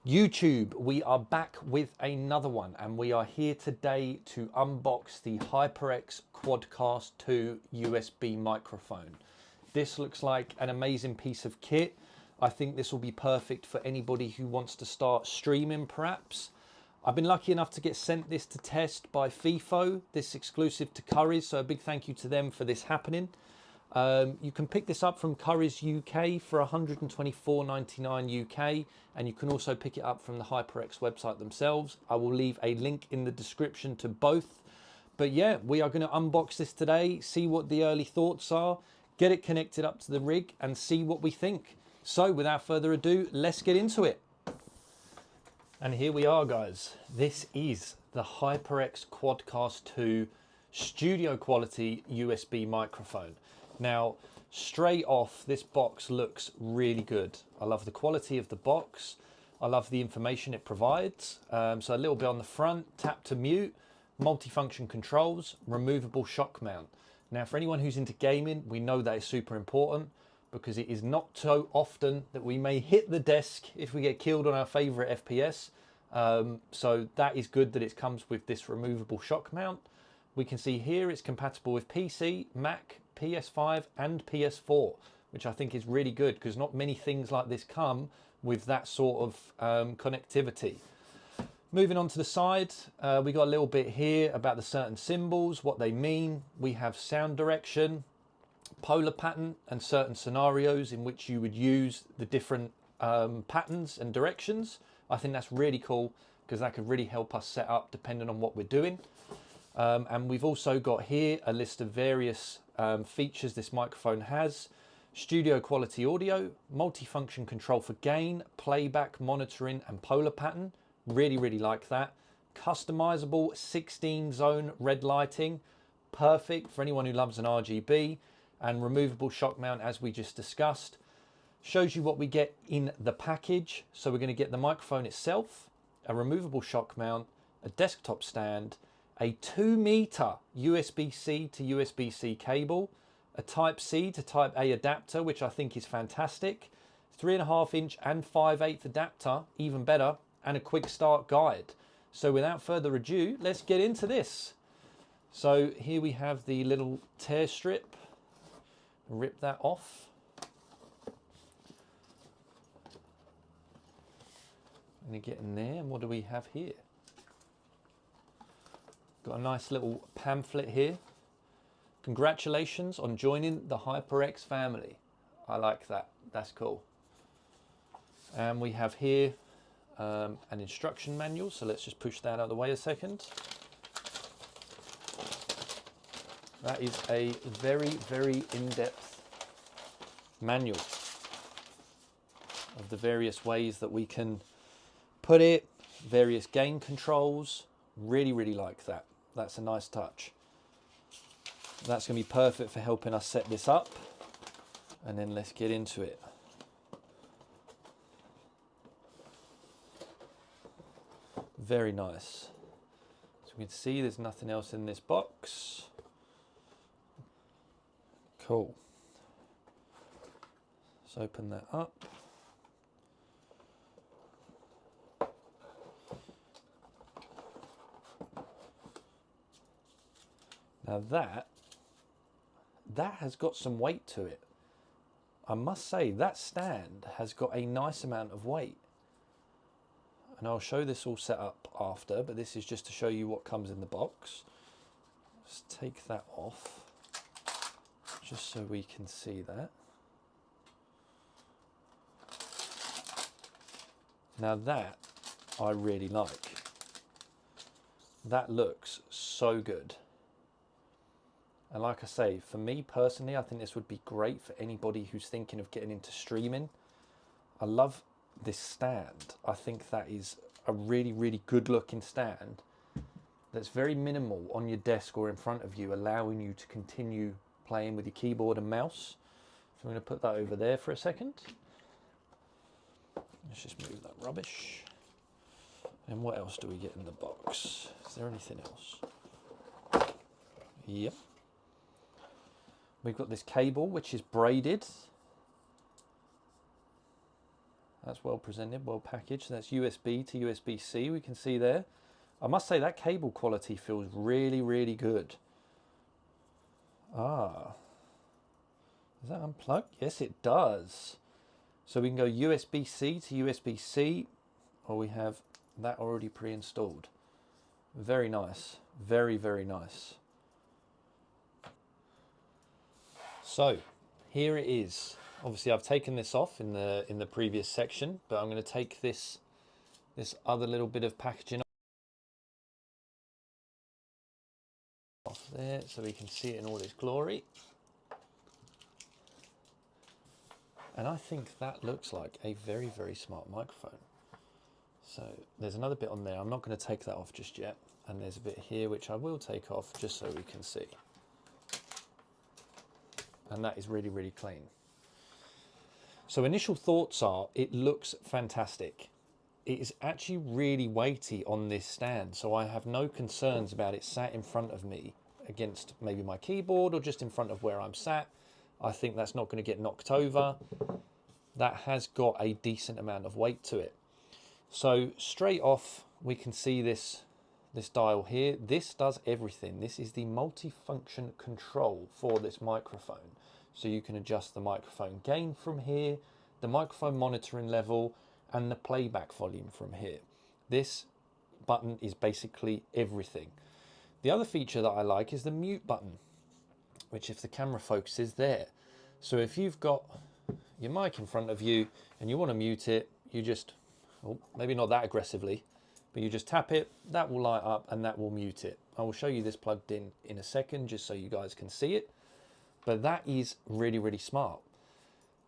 YouTube, we are back with another one, and we are here today to unbox the HYPERX QuadCast 2 USB microphone. This looks like an amazing piece of kit. I think this will be perfect for anybody who wants to start streaming perhaps. I've been lucky enough to get sent this to test by Feefo, this exclusive to Currys, so a big thank you to them for this happening. You can pick this up from Currys UK for $124.99 UK, and you can also pick it up from the HYPERX website themselves. I will leave a link in the description to both. But yeah, we are going to unbox this today, see what the early thoughts are, get it connected up to the rig and see what we think. So without further ado, let's get into it. And here we are, guys. This is the HYPERX QuadCast 2 studio quality USB microphone. Now, straight off, this box looks really good. I love the quality of the box. I love the information it provides. So a little bit on the front, tap to mute, multifunction controls, removable shock mount. Now, for anyone who's into gaming, we know that is super important because it is not so often that we may hit the desk if we get killed on our favorite FPS. So that is good that it comes with this removable shock mount. We can see here it's compatible with PC, Mac, PS5 and PS4, which I think is really good because not many things like this come with that sort of connectivity. Moving on to the side, we got a little bit here about the certain symbols, what they mean. We have sound direction, polar pattern and certain scenarios in which you would use the different patterns and directions. I think that's really cool because that could really help us set up depending on what we're doing. And we've also got here a list of various features this microphone has. Studio quality audio, multifunction control for gain, playback, monitoring and polar pattern. Really like that. Customizable 16 zone red lighting, perfect for anyone who loves an RGB, and removable shock mount as we just discussed. Shows you what we get in the package. So we're going to get the microphone itself, a removable shock mount, a desktop stand, a 2-meter USB-C to USB-C cable, a Type-C to Type-A adapter, which I think is fantastic, 3.5-inch and 5/8 adapter, even better, and a quick start guide. So without further ado, let's get into this. So here we have the little tear strip. Rip that off. I'm going to get in there, and what do we have here? Got a nice little pamphlet here. Congratulations on joining the HYPERX family. I like that. That's cool. And we have here an instruction manual. So let's just push that out of the way a second. That is a very in-depth manual of the various ways that we can put it, various gain controls. Really like that. That's a nice touch. That's going to be perfect for helping us set this up. And then let's get into it. Very nice. So we can see there's nothing else in this box. Cool. Let's open that up. Now that has got some weight to it. I must say that stand has got a nice amount of weight. And I'll show this all set up after, but this is just to show you what comes in the box. Let's take that off, just so we can see that. Now that I really like. That looks so good. And like I say, for me personally, I think this would be great for anybody who's thinking of getting into streaming. I love this stand. I think that is a really good looking stand that's very minimal on your desk or in front of you, allowing you to continue playing with your keyboard and mouse. So I'm going to put that over there for a second. Let's just move that rubbish. And what else do we get in the box? Is there anything else? Yep. We've got this cable which is braided, That's well presented, well packaged. So that's USB to USB-C, we can see there. I must say that cable quality feels really, really good. Ah, does that unplug? Yes, it does. So we can go USB-C to USB-C, or we have that already pre-installed. Very nice, very, very nice. So here it is. Obviously I've taken this off in the previous section, but I'm going to take this other little bit of packaging off there so we can see it in all its glory. And I think that looks like a very, very smart microphone. So there's another bit on there. I'm not going to take that off just yet. And there's a bit here which I will take off just so we can see. And that is really, really clean. So initial thoughts are, it looks fantastic. It is actually really weighty on this stand, so I have no concerns about it sat in front of me against maybe my keyboard or just in front of where I'm sat. I think that's not going to get knocked over. That has got a decent amount of weight to it. So straight off, we can see this dial here. This does everything. This is the multi-function control for this microphone. So you can adjust the microphone gain from here, the microphone monitoring level, and the playback volume from here. This button is basically everything. The other feature that I like is the mute button, which if the camera focuses there. So if you've got your mic in front of you and you want to mute it, you just, oh, maybe not that aggressively, but you just tap it, that will light up and that will mute it. I will show you this plugged in a second just so you guys can see it. But that is really, really smart.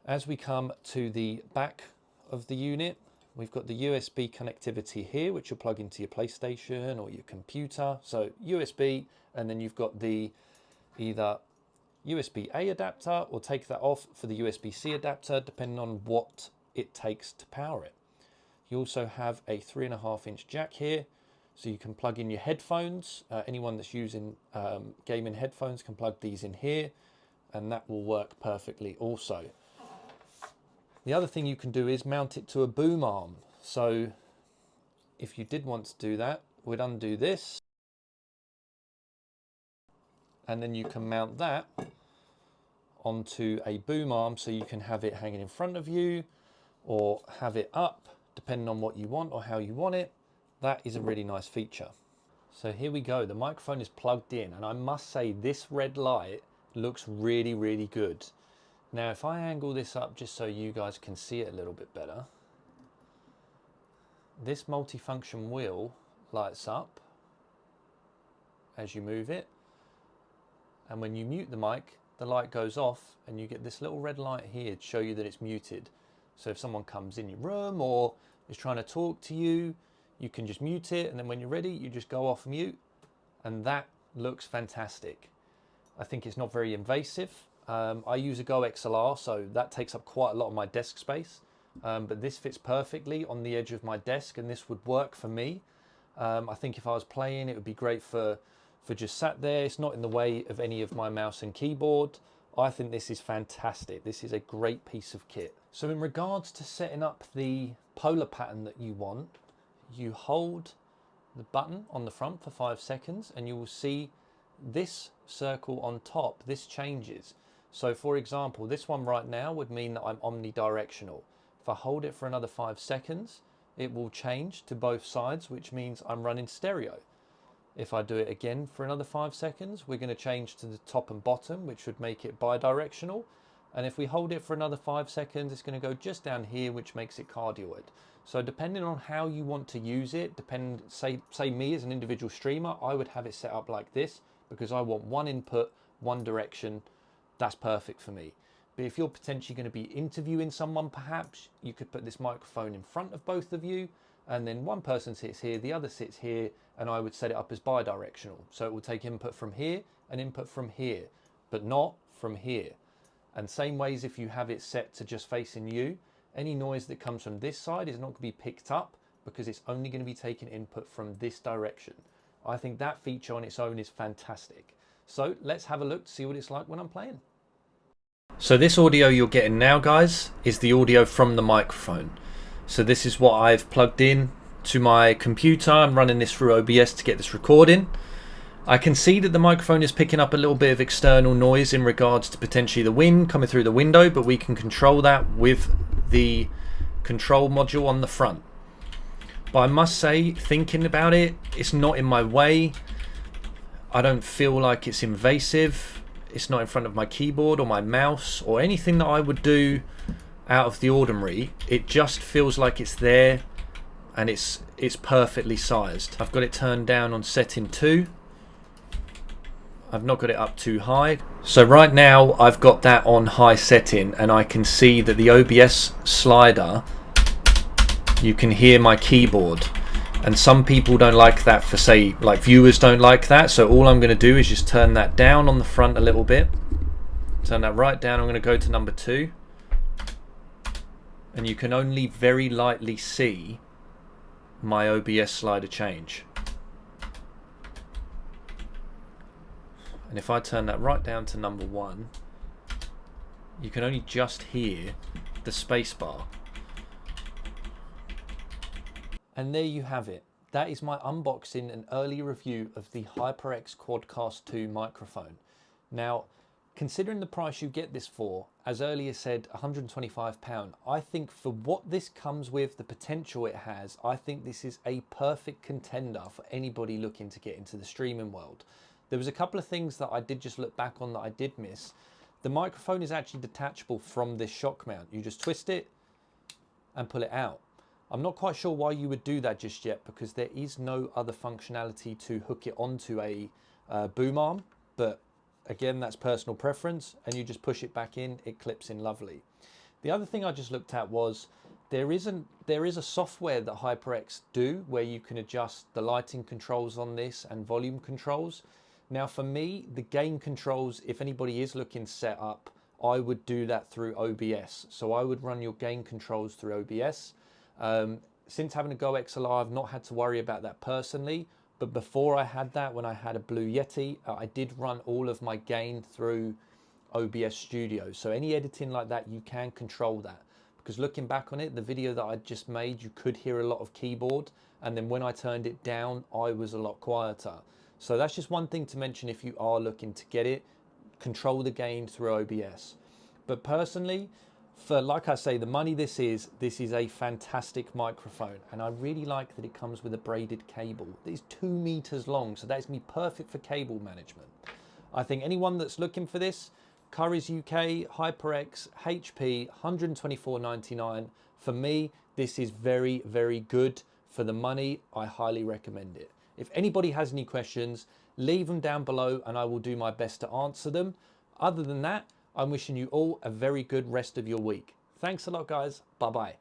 As we come to the back of the unit, we've got the USB connectivity here, which you'll plug into your PlayStation or your computer. So USB, and then you've got the either USB-A adapter or take that off for the USB-C adapter, depending on what it takes to power it. You also have a 3.5-inch jack here, so you can plug in your headphones. Anyone that's using gaming headphones can plug these in here, and that will work perfectly also. The other thing you can do is mount it to a boom arm. So if you did want to do that, we'd undo this, and then you can mount that onto a boom arm so you can have it hanging in front of you or have it up, depending on what you want or how you want it. That is a really nice feature. So here we go, the microphone is plugged in, and I must say this red light looks really, really good. Now if I angle this up just so you guys can see it a little bit better, this multifunction wheel lights up as you move it, and when you mute the mic, the light goes off and you get this little red light here to show you that it's muted. So if someone comes in your room or is trying to talk to you, you can just mute it, and then when you're ready, you just go off mute, and that looks fantastic. I think it's not very invasive. I use a Go XLR, so that takes up quite a lot of my desk space, but this fits perfectly on the edge of my desk, and this would work for me. I think if I was playing, it would be great for just sat there. It's not in the way of any of my mouse and keyboard. I think this is fantastic. This is a great piece of kit. So in regards to setting up the polar pattern that you want, you hold the button on the front for 5 seconds and you will see this circle on top. This changes. So for example, this one right now would mean that I'm omnidirectional. If I hold it for another 5 seconds, it will change to both sides, which means I'm running stereo. If I do it again for another 5 seconds, we're going to change to the top and bottom, which would make it bidirectional. And if we hold it for another 5 seconds, it's going to go just down here, which makes it cardioid. So depending on how you want to use it, say me as an individual streamer, I would have it set up like this because I want one input, one direction. That's perfect for me. But if you're potentially going to be interviewing someone, perhaps you could put this microphone in front of both of you, and then one person sits here, the other sits here, and I would set it up as bidirectional. So it will take input from here and input from here, but not from here. And same ways if you have it set to just facing you, any noise that comes from this side is not going to be picked up because it's only going to be taking input from this direction. I think that feature on its own is fantastic. So let's have a look to see what it's like when I'm playing. So this audio you're getting now, guys, is the audio from the microphone. So this is what I've plugged in to my computer. I'm running this through OBS to get this recording. I can see that the microphone is picking up a little bit of external noise in regards to potentially the wind coming through the window, but we can control that with the control module on the front. But I must say, thinking about it, it's not in my way. I don't feel like it's invasive. It's not in front of my keyboard or my mouse or anything that I would do out of the ordinary. It just feels like it's there, and it's perfectly sized. I've got it turned down on setting 2. I've not got it up too high. So right now I've got that on high setting, and I can see that the OBS slider, you can hear my keyboard, and some people don't like that, for say like viewers don't like that. So all I'm going to do is just turn that down on the front a little bit, turn that right down. I'm going to go to number 2, and you can only very lightly see my OBS slider change. And if I turn that right down to number 1, you can only just hear the space bar. And there you have it. That is my unboxing and early review of the HYPERX QuadCast 2 microphone. Now, considering the price you get this for, as earlier said, £125, I think for what this comes with, the potential it has, I think this is a perfect contender for anybody looking to get into the streaming world. There was a couple of things that I did just look back on that I did miss. The microphone is actually detachable from this shock mount. You just twist it and pull it out. I'm not quite sure why you would do that just yet, because there is no other functionality to hook it onto a boom arm. But again, that's personal preference, and you just push it back in, it clips in lovely. The other thing I just looked at was there is a software that HYPERX do where you can adjust the lighting controls on this and volume controls. Now for me, the gain controls, if anybody is looking set up, I would do that through OBS. So I would run your gain controls through OBS. Since having a Go XLR, I've not had to worry about that personally. But before I had that, when I had a Blue Yeti, I did run all of my gain through OBS Studio. So any editing like that, you can control that. Because looking back on it, the video that I just made, you could hear a lot of keyboard. And then when I turned it down, I was a lot quieter. So that's just one thing to mention if you are looking to get it. Control the gain through OBS. But personally, for, like I say, the money this is a fantastic microphone, and I really like that it comes with a braided cable. It's 2 meters long, so that's going to be perfect for cable management. I think anyone that's looking for this, Curry's UK, HYPERX, HP, $124.99. For me, this is very, very good for the money. I highly recommend it. If anybody has any questions, leave them down below and I will do my best to answer them. Other than that, I'm wishing you all a very good rest of your week. Thanks a lot, guys. Bye-bye.